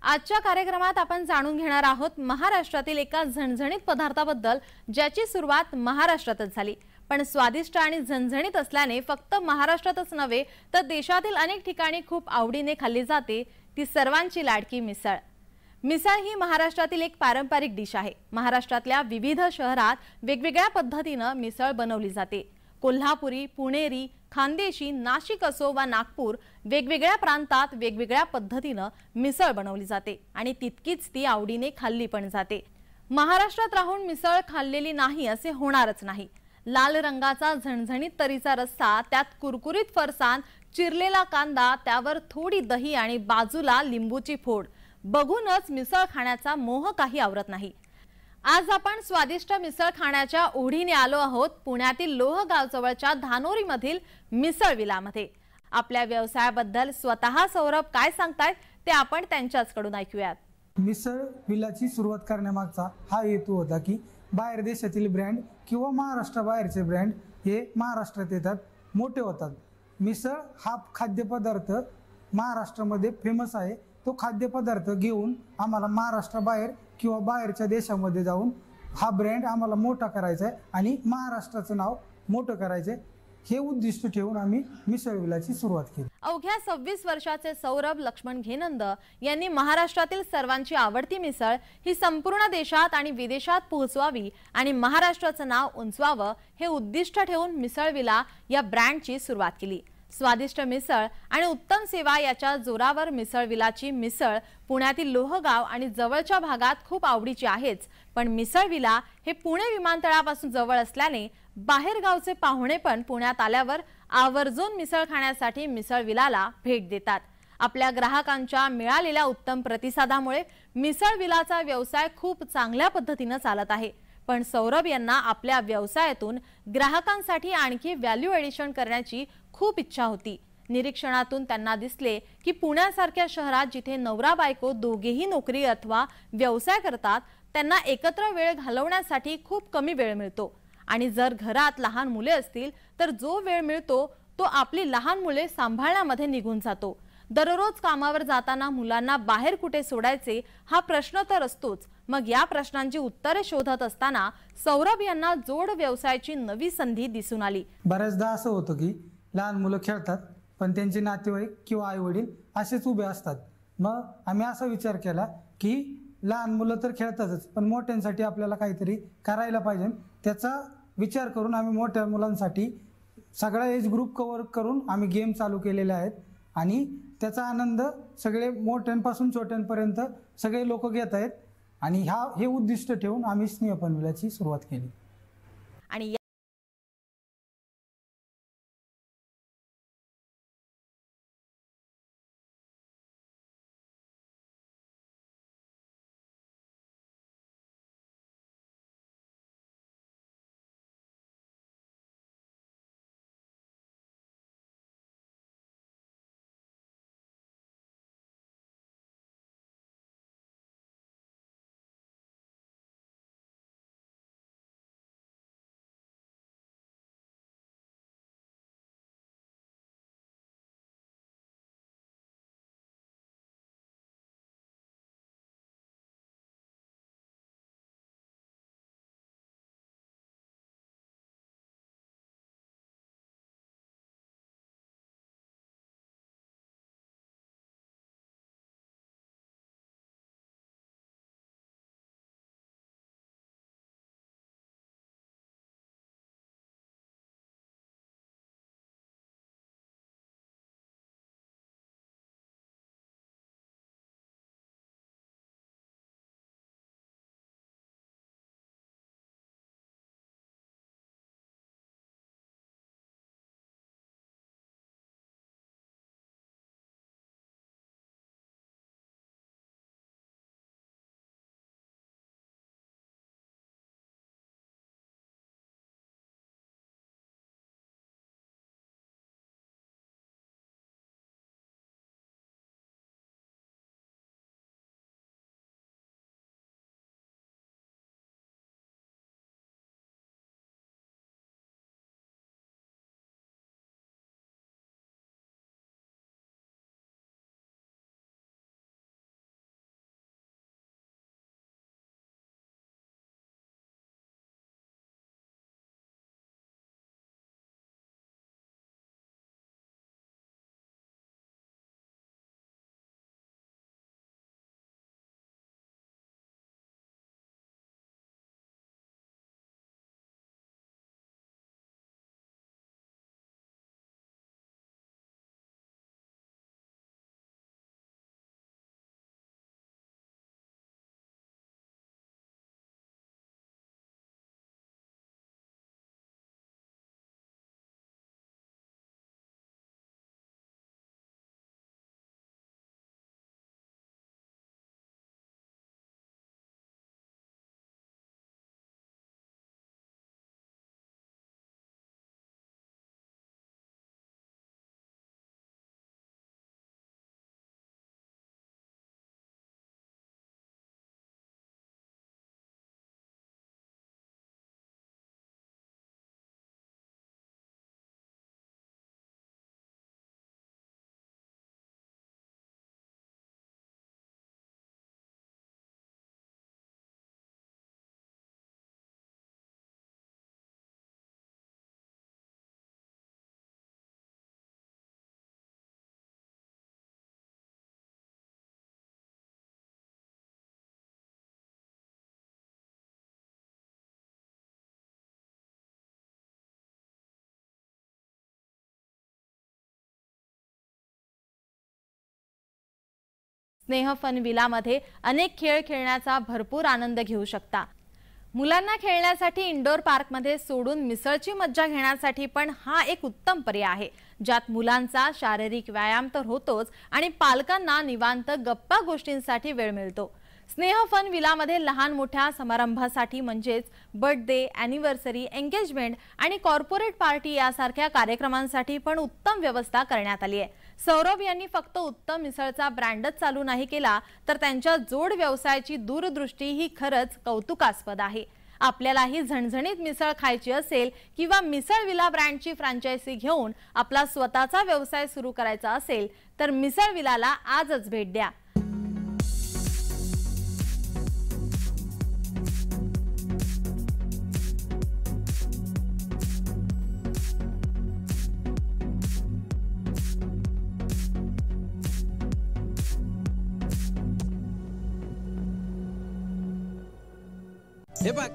आजच्या कार्यक्रमात आपण जाणून घेणार आहोत महाराष्ट्रातील एका झणझणीत पदार्थाबद्दल ज्याची सुरुवात महाराष्ट्रातच झाली। पण स्वादिष्ट आणि झणझणीत असल्याने फक्त महाराष्ट्रातच नव्हे तर देशातील अनेक ठिकाणी खूप आवडीने खाल्ली जाते ती सर्वांची लाडकी मिसळ। मिसळ ही महाराष्ट्रातील एक पारंपरिक डिश आहे। महाराष्ट्रातल्या विविध शहरात वेगवेगळ्या पद्धतीने मिसळ बनवली जाते। कोल्हापुरी, पुणेरी, खानदेशी, नाशिक असो वा नागपूर, वेगवेगळ्या प्रांतात वेगवेगळ्या पद्धतीने मिसळ बनवली जाते आणि तितकीच ती आवडीने खाल्ली पण जाते। महाराष्ट्रात राहून मिसळ खाल्लेली नाही असे होणारच नाही। लाल रंगाचा झणझणीत तरीचा रस्सा, त्यात कुरकुरीत फरसाण, चिरलेला कांदा, त्यावर थोडी दही आणि बाजूला लिंबूची फोड, बघूनच मिसळ खाण्याचा मोह काही आवरत नाही। आज आपण स्वादिष्ट मिसळ खाण्याच्या ओढीने आलो आहोत पुण्यातील लोहगाव जवळच्या धानोरीमधील मिसळ विलामध्ये। आपल्या व्यवसायाबद्दल स्वतः सौरभ काय सांगतायत ते आपण त्यांच्याचकडून ऐकूयात। मिसळ विलाची सुरुवात करण्यामागचा हा हेतू होता की बाहेर देशातील ब्रँड किंवा महाराष्ट्राबाहेरचे ब्रँड हे महाराष्ट्रात येतात, मोठे होतात। मिसळ हा खाद्यपदार्थ महाराष्ट्रामध्ये फेमस आहे। तो खाद्यपदार्थ घेऊन आम्हाला महाराष्ट्राबाहेर किंवा बाहेरच्या देशामध्ये जाऊन हा ब्रँड आम्हाला मोठा करायचा आहे आणि महाराष्ट्राचं नाव मोठं करायचं हे उद्दिष्ट ठेवून आम्ही मिसळ विलाची सुरुवात केली। अवघ्या 26 वर्षाचे सौरभ लक्ष्मण घेनंद यांनी महाराष्ट्रातील सर्वांची आवडती मिसळ ही संपूर्ण देशात आणि विदेशात पोहोचवावी आणि महाराष्ट्राचं नाव उंचवावं हे उद्दिष्ट ठेवून मिसळ विला या ब्रँडची सुरुवात केली। स्वादिष्ट मिसळ आणि उत्तम सेवा याच्या जोरावर मिसळ विलाची मिसळ पुण्यातील लोहगाव आणि जवळच्या भागात खूप आवडीची आहेच, पण मिसळ विला हे पुणे विमानतळापासून जवळ असल्याने बाहेर गावचे पाहुणे पण पुण्यात आल्यावर आवर्जून मिसळ खाण्यासाठी मिसळ विलाला भेट देतात। आपल्या ग्राहकांच्या मिळालेल्या उत्तम प्रतिसादामुळे मिसळ विलाचा व्यवसाय खूप चांगल्या पद्धतीने चालत आहे। पण सौरभ यांना आपल्या व्यवसायातून ग्राहकांसाठी आणखी व्हॅल्यू एडिशन करण्याची खूप इच्छा होती। निरीक्षणातून त्यांना दिसले की पुण्यासारख्या शहरात जिथे नवरा बायको दोघेही नोकरी अथवा व्यवसाय करतात त्यांना एकत्र वेळ घालवण्यासाठी खूप कमी वेळ मिळतो आणि जर घरात लहान मुले असतील तर जो वेळ मिळतो तो आपली लहान मुले सांभाळण्यामध्ये निघून जातो। दररोज कामावर जाताना मुलांना बाहेर कुठे सोडायचे हा प्रश्न तर असतोच। मग या प्रश्नांची उत्तरे शोधत असताना सौरभ यांना जोड व्यवसायाची नवी संधी दिसून आली। बऱ्याचदा असं होतं की लहान मुलं खेळतात पण त्यांचे नातेवाईक किंवा आई वडील असेच उभे असतात। मग आम्ही असा विचार केला की लहान मुलं तर खेळतातच पण मोठ्यांसाठी आपल्याला काहीतरी करायला पाहिजे। त्याचा विचार करून आम्ही मोठ्या मुलांसाठी सगळा एज ग्रुप कव्हर करून आम्ही गेम चालू केलेले आहेत आणि त्याचा आनंद सगळे मोठ्यांपासून छोट्यांपर्यंत सगळे लोक घेत आहेत आणि हे उद्दिष्ट ठेवून आम्ही स्नेहपण विलाची सुरुवात केली। आणि स्नेह फन विलामध्ये अनेक खेळ खेळण्याचा भरपूर आनंद घेऊ शकता। मुलांना खेळण्यासाठी इंडोर पार्कमध्ये सोडून मिसळची मज्जा घेण्यासाठी पण हा एक उत्तम पर्याय आहे, ज्यात मुलांचा शारीरिक व्यायाम तर होतोच आणि पालकांना निवांत गप्पा गोष्टींसाठी वेळ मिळतो। स्नेह फन विलामध्ये लहान मोठ्या समारंभासाठी म्हणजेच बर्थडे, अॅनिव्हर्सरी, एंगेजमेंट आणि कॉर्पोरेट पार्टी यासारख्या कार्यक्रमांसाठी पण उत्तम व्यवस्था करण्यात आली आहे। सौरभ यांनी फक्त उत्तम मिसळचा ब्रँडच चालू नाही केला, तर त्यांच्या जोड व्यवसायाची दूरदृष्टी ही खरंच कौतुकास्पद आहे। आपल्यालाही झणझणीत मिसळ खायची असेल किंवा मिसळ विला ब्रँडची फ्रँचायझी घेऊन आपला स्वतःचा व्यवसाय सुरू करायचा असेल तर मिसळ विलाला आजच भेट द्या। हे बघ